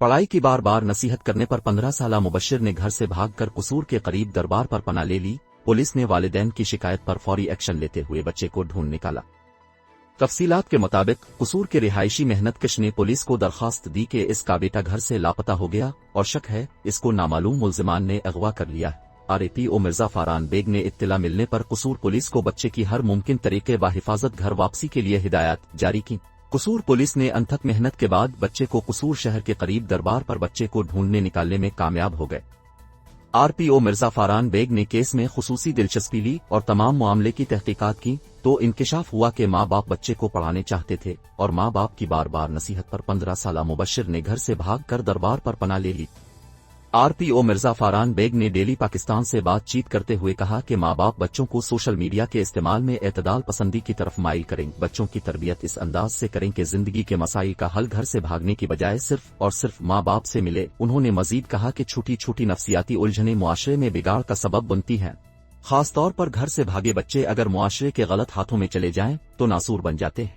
पढ़ाई की बार बार नसीहत करने पर 15 साला मुबश्शिर ने घर से भागकर कसूर के करीब दरबार पर पनाह ले ली। पुलिस ने वालिदैन की शिकायत पर फौरी एक्शन लेते हुए बच्चे को ढूंढ निकाला। तफसीलात के मुताबिक कसूर के रिहायशी मेहनतकश ने पुलिस को दरखास्त दी कि इसका बेटा घर से लापता हो गया और शक है इसको नामालूम मुल्जिमान ने अगवा कर लिया है। RAPO मिर्जा फारान बेग ने इत्तला मिलने पर कसूर पुलिस को बच्चे की हर मुमकिन तरीके बाहिफाजत घर वापसी के लिए हिदायत जारी की। कसूर पुलिस ने अनथक मेहनत के बाद बच्चे को कसूर शहर के करीब दरबार पर बच्चे को ढूंढने निकालने में कामयाब हो गए। RPO मिर्जा फारान बेग ने केस में खुसूसी दिलचस्पी ली और तमाम मामले की तहकीकात की तो इंकिशाफ हुआ कि माँ बाप बच्चे को पढ़ाने चाहते थे और माँ बाप की बार बार नसीहत पर 15 साला मुबश्शिर ने घर से भागकर दरबार पर पनाह ले ली। RPO मिर्जा फारान बेग ने डेली पाकिस्तान से बातचीत करते हुए कहा कि माँ बाप बच्चों को सोशल मीडिया के इस्तेमाल में एतदाल पसंदी की तरफ माइल करें। बच्चों की तरबियत इस अंदाज से करें कि जिंदगी के मसाइल का हल घर से भागने की बजाय सिर्फ और सिर्फ माँ बाप से मिले। उन्होंने मजीद कहा कि छोटी छोटी नफ्सियाती उलझनें मुआशरे में बिगाड़ का सबब बनती हैं। खासतौर पर घर से भागे बच्चे अगर मुआशरे के गलत हाथों में चले जाएं तो नासूर बन जाते हैं।